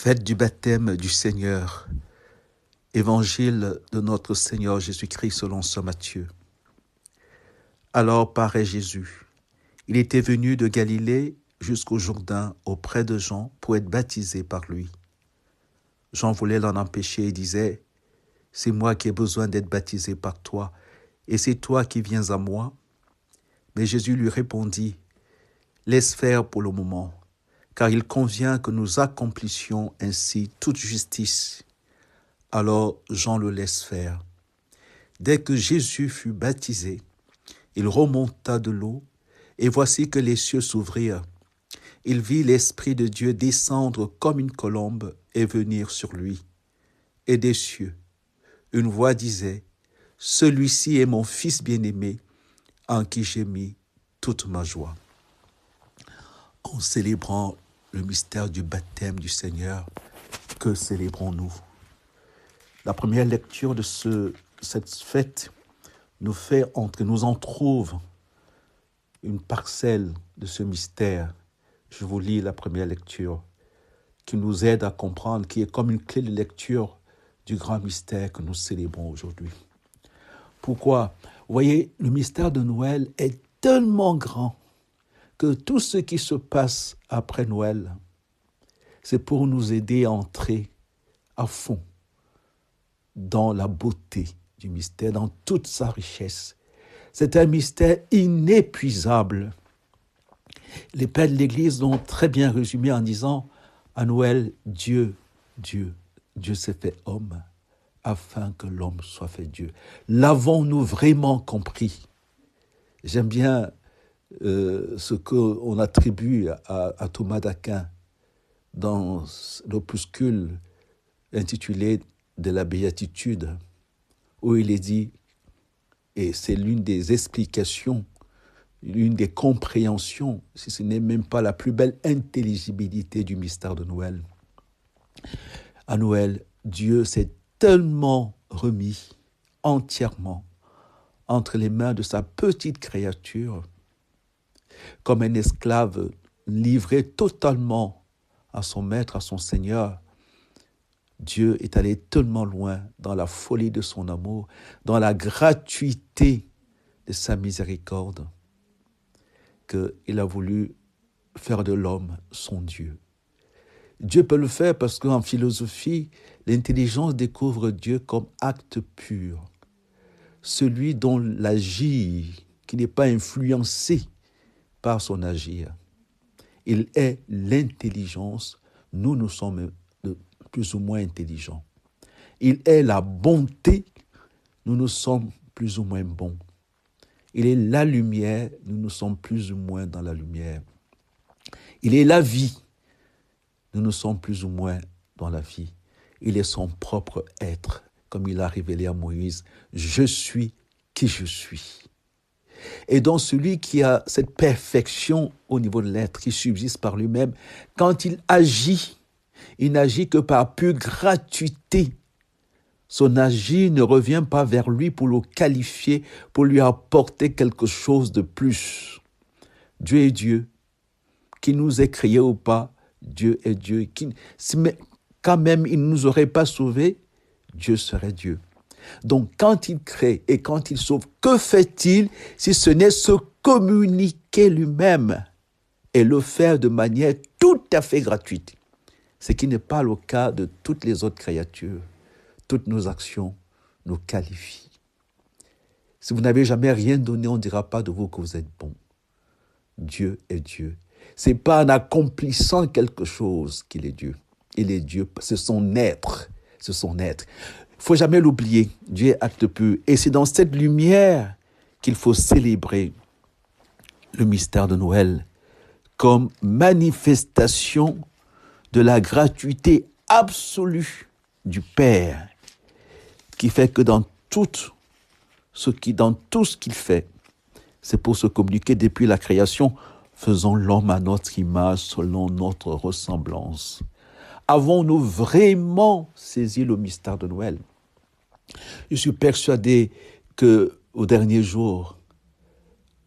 Fête du baptême du Seigneur. Évangile de notre Seigneur Jésus-Christ selon saint Matthieu. Alors paraît Jésus. Il était venu de Galilée jusqu'au Jourdain auprès de Jean pour être baptisé par lui. Jean voulait l'en empêcher et disait : « C'est moi qui ai besoin d'être baptisé par toi, et c'est toi qui viens à moi ?» Mais Jésus lui répondit : « Laisse faire pour le moment, car il convient que nous accomplissions ainsi toute justice. » Alors Jean le laisse faire. Dès que Jésus fut baptisé, il remonta de l'eau, et voici que les cieux s'ouvrirent. Il vit l'Esprit de Dieu descendre comme une colombe et venir sur lui. Et des cieux, une voix disait : « Celui-ci est mon Fils bien-aimé, en qui j'ai mis toute ma joie. » En célébrant le mystère du baptême du Seigneur, que célébrons-nous ? La première lecture de cette fête nous en trouve une parcelle de ce mystère. Je vous lis la première lecture qui nous aide à comprendre, qui est comme une clé de lecture du grand mystère que nous célébrons aujourd'hui. Pourquoi ? Vous voyez, le mystère de Noël est tellement grand que tout ce qui se passe après Noël, c'est pour nous aider à entrer à fond dans la beauté du mystère, dans toute sa richesse. C'est un mystère inépuisable. Les pères de l'Église l'ont très bien résumé en disant : à Noël, Dieu s'est fait homme afin que l'homme soit fait Dieu. L'avons-nous vraiment compris ? J'aime bien ce qu'on attribue à Thomas d'Aquin dans l'opuscule intitulé de la béatitude, où il est dit, et c'est l'une des explications, l'une des compréhensions, si ce n'est même pas la plus belle intelligibilité du mystère de Noël. À Noël, Dieu s'est tellement remis entièrement entre les mains de sa petite créature, comme un esclave livré totalement à son maître, à son Seigneur. Dieu est allé tellement loin dans la folie de son amour, dans la gratuité de sa miséricorde, qu'il a voulu faire de l'homme son Dieu. Dieu peut le faire parce qu'en philosophie, l'intelligence découvre Dieu comme acte pur, celui dont l'agir, qui n'est pas influencé par son agir. Il est l'intelligence, nous sommes plus ou moins intelligents. Il est la bonté, nous sommes plus ou moins bons. Il est la lumière, nous sommes plus ou moins dans la lumière. Il est la vie, nous sommes plus ou moins dans la vie. Il est son propre être, comme il a révélé à Moïse : je suis qui je suis. Et donc celui qui a cette perfection au niveau de l'être, qui subsiste par lui-même, quand il n'agit que par pure gratuité. Son agir ne revient pas vers lui pour le qualifier, pour lui apporter quelque chose de plus. Dieu est Dieu, qu'il nous ait créés ou pas, Dieu est Dieu. Quand même il ne nous aurait pas sauvés, Dieu serait Dieu. Donc quand il crée et quand il sauve, que fait-il si ce n'est se communiquer lui-même et le faire de manière tout à fait gratuite ? Ce qui n'est pas le cas de toutes les autres créatures. Toutes nos actions nous qualifient. Si vous n'avez jamais rien donné, on ne dira pas de vous que vous êtes bon. Dieu est Dieu. Ce n'est pas en accomplissant quelque chose qu'il est Dieu. Il est Dieu, c'est son être. C'est son être. Il ne faut jamais l'oublier. Dieu est acte pur. Et c'est dans cette lumière qu'il faut célébrer le mystère de Noël comme manifestation de la gratuité absolue du Père, qui fait que dans tout ce qu'il fait, c'est pour se communiquer depuis la création. Faisons l'homme à notre image, selon notre ressemblance. Avons-nous vraiment saisi le mystère de Noël ? Je suis persuadé qu'au dernier jour,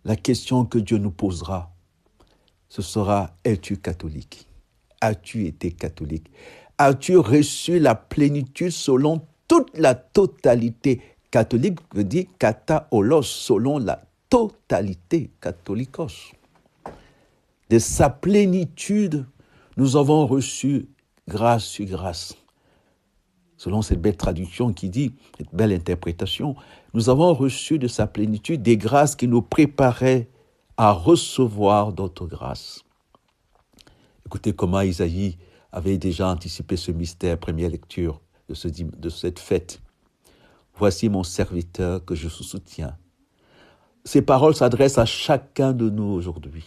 la question que Dieu nous posera, ce sera : es-tu catholique ? As-tu été catholique ? as-tu reçu la plénitude selon toute la totalité. Catholique veut dire kataolos, selon la totalité, catholicos. De sa plénitude, nous avons reçu grâce sur grâce. Selon cette belle traduction qui dit, cette belle interprétation, nous avons reçu de sa plénitude des grâces qui nous préparaient à recevoir d'autres grâces. Écoutez comment Isaïe avait déjà anticipé ce mystère, première lecture de cette fête. Voici mon serviteur que je soutiens. Ces paroles s'adressent à chacun de nous aujourd'hui.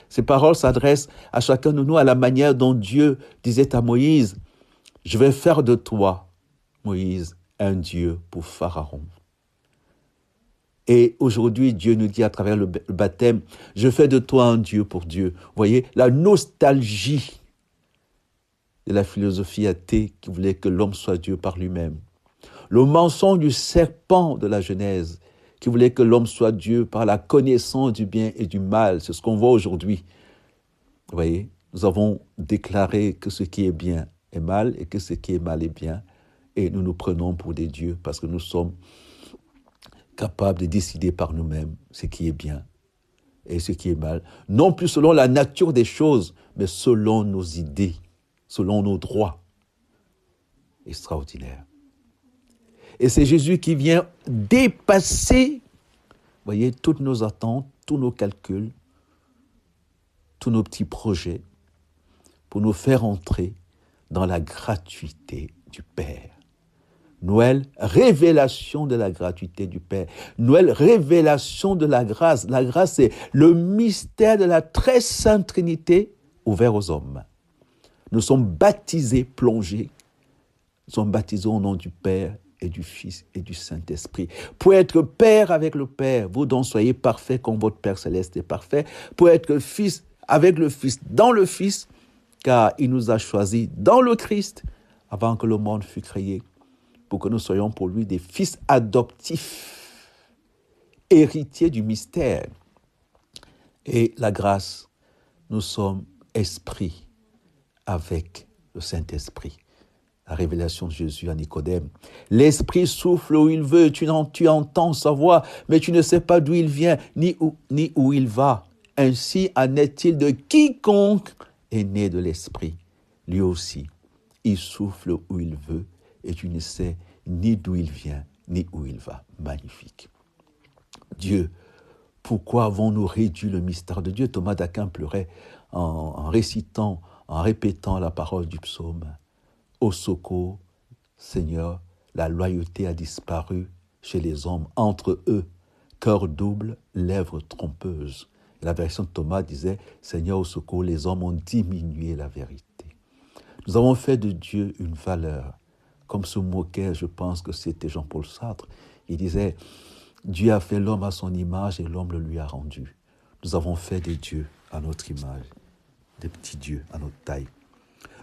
Ces paroles s'adressent à chacun de nous à la manière dont Dieu disait à Moïse, « Je vais faire de toi, Moïse, un Dieu pour Pharaon. » Et aujourd'hui, Dieu nous dit à travers le baptême, « Je fais de toi un Dieu pour Dieu. » Vous voyez, la nostalgie de la philosophie athée qui voulait que l'homme soit Dieu par lui-même. Le mensonge du serpent de la Genèse qui voulait que l'homme soit Dieu par la connaissance du bien et du mal. C'est ce qu'on voit aujourd'hui. Vous voyez, nous avons déclaré que ce qui est bien est mal et que ce qui est mal est bien. Et nous nous prenons pour des dieux parce que nous sommes capables de décider par nous-mêmes ce qui est bien et ce qui est mal. Non plus selon la nature des choses, mais selon nos idées, selon nos droits. Extraordinaire. Et c'est Jésus qui vient dépasser, voyez, toutes nos attentes, tous nos calculs, tous nos petits projets, pour nous faire entrer dans la gratuité du Père. Noël, révélation de la gratuité du Père. Noël, révélation de la grâce. La grâce, c'est le mystère de la très sainte Trinité ouvert aux hommes. Nous sommes baptisés, plongés. Nous sommes baptisés au nom du Père et du Fils et du Saint-Esprit. Pour être Père avec le Père, vous donc soyez parfaits comme votre Père Céleste est parfait. Pour être Fils avec le Fils, dans le Fils, car il nous a choisis dans le Christ, avant que le monde fût créé, pour que nous soyons pour lui des fils adoptifs, héritiers du mystère. Et la grâce, nous sommes esprits avec le Saint-Esprit. La révélation de Jésus à Nicodème. L'Esprit souffle où il veut, tu entends sa voix, mais tu ne sais pas d'où il vient, ni où il va. Ainsi en est-il de quiconque est né de l'Esprit. Lui aussi, il souffle où il veut, et tu ne sais ni d'où il vient, ni où il va. Magnifique. Dieu, pourquoi avons-nous réduit le mystère de Dieu? Thomas d'Aquin pleurait en récitant, en répétant la parole du psaume. Au secours, Seigneur, la loyauté a disparu chez les hommes, entre eux, cœur double, lèvres trompeuses. Et la version de Thomas disait, Seigneur, au secours, les hommes ont diminué la vérité. Nous avons fait de Dieu une valeur, comme se moquait, je pense que c'était Jean-Paul Sartre. Il disait, Dieu a fait l'homme à son image et l'homme le lui a rendu. Nous avons fait des dieux à notre image, des petits dieux à notre taille.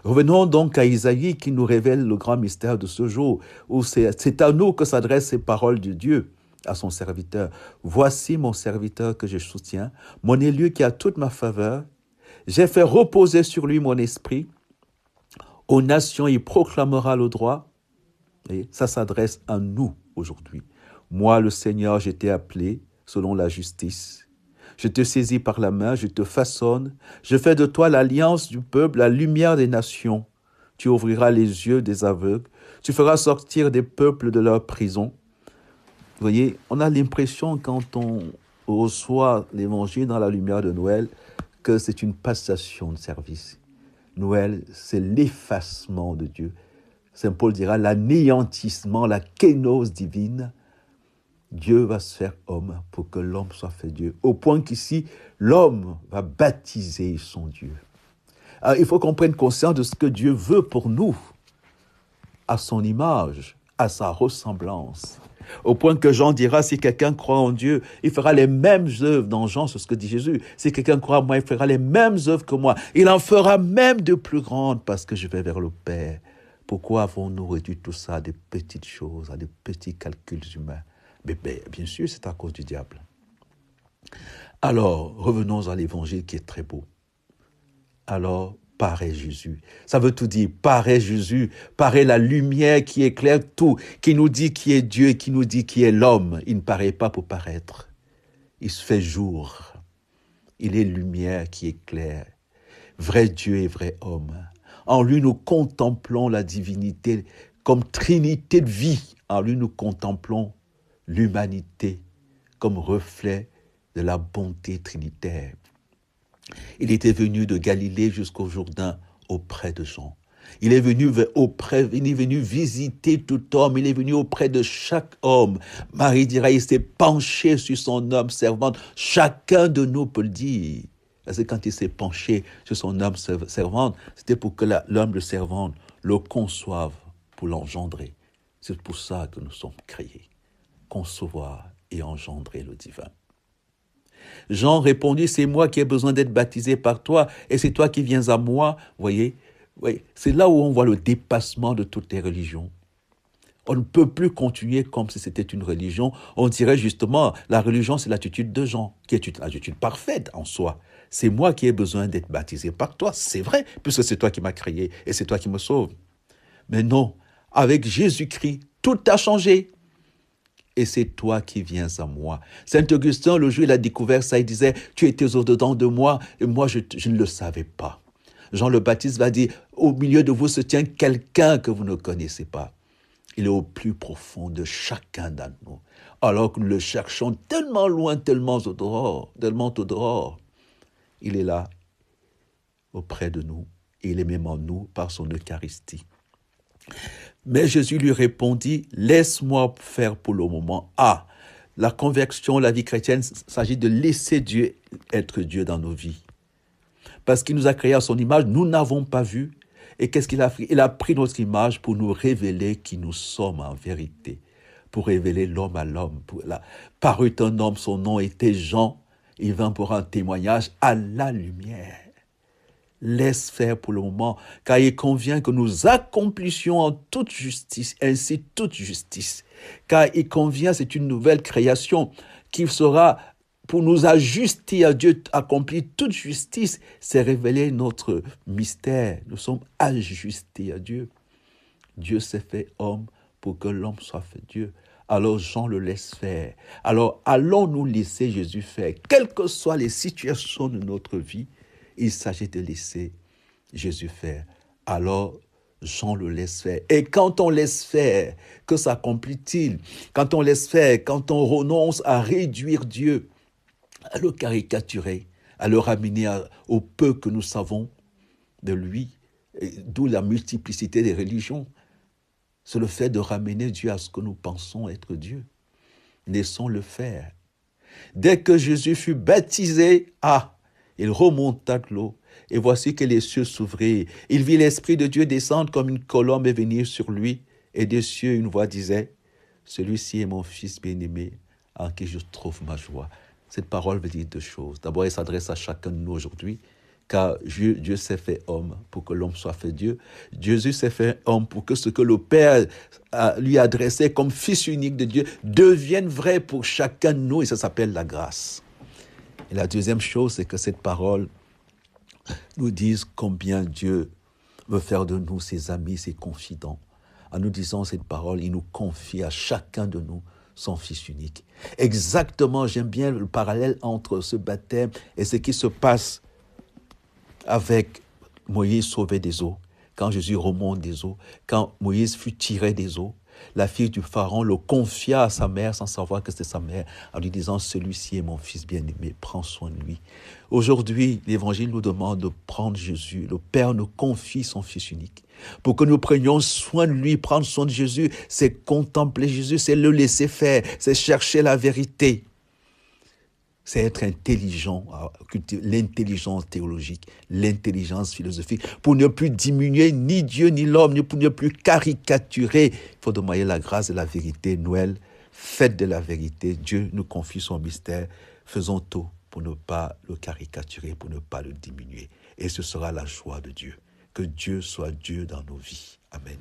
Revenons donc à Isaïe qui nous révèle le grand mystère de ce jour, où c'est à nous que s'adressent ces paroles de Dieu à son serviteur. Voici mon serviteur que je soutiens, mon élu qui a toute ma faveur. J'ai fait reposer sur lui mon esprit. Aux nations, il proclamera le droit. Et ça s'adresse à nous aujourd'hui. Moi, le Seigneur, je t'ai appelé selon la justice. Je te saisis par la main, je te façonne. Je fais de toi l'alliance du peuple, la lumière des nations. Tu ouvriras les yeux des aveugles. Tu feras sortir des peuples de leur prison. Vous voyez, on a l'impression quand on reçoit l'évangile dans la lumière de Noël que c'est une passation de service. Noël, c'est l'effacement de Dieu. Saint Paul dira l'anéantissement, la kénose divine. Dieu va se faire homme pour que l'homme soit fait Dieu. Au point qu'ici, l'homme va baptiser son Dieu. Alors, il faut qu'on prenne conscience de ce que Dieu veut pour nous, à son image, à sa ressemblance. Au point que Jean dira, si quelqu'un croit en Dieu, il fera les mêmes œuvres. Dans Jean, c'est ce que dit Jésus. Si quelqu'un croit en moi, il fera les mêmes œuvres que moi. Il en fera même de plus grandes parce que je vais vers le Père. Pourquoi avons-nous réduit tout ça à des petites choses, à des petits calculs humains? Mais bien sûr, c'est à cause du diable. Alors, revenons à l'évangile qui est très beau. Alors, paraît Jésus. Ça veut tout dire, paraît Jésus, paraît la lumière qui éclaire tout, qui nous dit qui est Dieu et qui nous dit qui est l'homme. Il ne paraît pas pour paraître. Il se fait jour. Il est lumière qui éclaire. Vrai Dieu et vrai homme. En lui, nous contemplons la divinité comme trinité de vie. En lui, nous contemplons l'humanité comme reflet de la bonté trinitaire. Il était venu de Galilée jusqu'au Jourdain auprès de Jean. Il est venu visiter tout homme, il est venu auprès de chaque homme. Marie dira, il s'est penché sur son homme servante. Chacun de nous peut le dire. Parce que quand il s'est penché sur son homme servante, c'était pour que l'homme de servante le conçoive pour l'engendrer. C'est pour ça que nous sommes créés. Concevoir et engendrer le divin. Jean répondit, c'est moi qui ai besoin d'être baptisé par toi et c'est toi qui viens à moi. Voyez, c'est là où on voit le dépassement de toutes les religions. On ne peut plus continuer comme si c'était une religion. On dirait justement, la religion, c'est l'attitude de Jean, qui est une attitude parfaite en soi. C'est moi qui ai besoin d'être baptisé par toi, c'est vrai, puisque c'est toi qui m'as créé et c'est toi qui me sauves. Mais non, avec Jésus-Christ, tout a changé. Et c'est toi qui viens à moi. Saint Augustin, le jour où il a découvert ça, il disait, tu étais au-dedans de moi et moi je ne le savais pas. Jean le Baptiste va dire, au milieu de vous se tient quelqu'un que vous ne connaissez pas. Il est au plus profond de chacun d'entre nous. Alors que nous le cherchons tellement loin, tellement au dehors. Il est là, auprès de nous, et il est même en nous par son Eucharistie. Mais Jésus lui répondit, laisse-moi faire pour le moment. La conversion, la vie chrétienne, il s'agit de laisser Dieu être Dieu dans nos vies. Parce qu'il nous a créés à son image, nous n'avons pas vu. Et qu'est-ce qu'il a fait? Il a pris notre image pour nous révéler qui nous sommes en vérité. Pour révéler l'homme à l'homme. Parut un homme, son nom était Jean. Il vint pour un témoignage à la lumière. Laisse faire pour le moment, car il convient que nous accomplissions en toute justice, ainsi toute justice. Car il convient, c'est une nouvelle création, qui sera pour nous ajuster à Dieu, accomplir toute justice, c'est révéler notre mystère. Nous sommes ajustés à Dieu. Dieu s'est fait homme pour que l'homme soit fait Dieu. Alors Jean le laisse faire. Alors allons-nous laisser Jésus faire, quelles que soient les situations de notre vie. Il s'agit de laisser Jésus faire. Alors, Jean le laisse faire. Et quand on laisse faire, que s'accomplit-il? Quand on laisse faire, quand on renonce à réduire Dieu, à le caricaturer, à le ramener au peu que nous savons de lui, d'où la multiplicité des religions. C'est le fait de ramener Dieu à ce que nous pensons être Dieu. Laissons-le faire. Dès que Jésus fut baptisé, il remonta de l'eau, et voici que les cieux s'ouvrirent. Il vit l'Esprit de Dieu descendre comme une colombe et venir sur lui, et des cieux une voix disait, « Celui-ci est mon Fils bien-aimé, en qui je trouve ma joie. » Cette parole veut dire deux choses. D'abord, elle s'adresse à chacun de nous aujourd'hui, car Dieu s'est fait homme pour que l'homme soit fait Dieu. Jésus s'est fait homme pour que ce que le Père lui adressait comme Fils unique de Dieu devienne vrai pour chacun de nous, et ça s'appelle la grâce. Et la deuxième chose, c'est que cette parole nous dise combien Dieu veut faire de nous ses amis, ses confidents. En nous disant cette parole, il nous confie à chacun de nous son Fils unique. Exactement, j'aime bien le parallèle entre ce baptême et ce qui se passe avec Moïse sauvé des eaux. Quand Jésus remonte des eaux, quand Moïse fut tiré des eaux, la fille du Pharaon le confia à sa mère sans savoir que c'était sa mère, en lui disant « Celui-ci est mon fils bien-aimé, prends soin de lui ». Aujourd'hui, l'Évangile nous demande de prendre Jésus. Le Père nous confie son Fils unique. Pour que nous prenions soin de lui, prendre soin de Jésus, c'est contempler Jésus, c'est le laisser faire, c'est chercher la vérité. C'est être intelligent, l'intelligence théologique, l'intelligence philosophique, pour ne plus diminuer ni Dieu ni l'homme, pour ne plus caricaturer. Il faut demander la grâce et la vérité. Noël, fête de la vérité. Dieu nous confie son mystère. Faisons tout pour ne pas le caricaturer, pour ne pas le diminuer. Et ce sera la joie de Dieu. Que Dieu soit Dieu dans nos vies. Amen.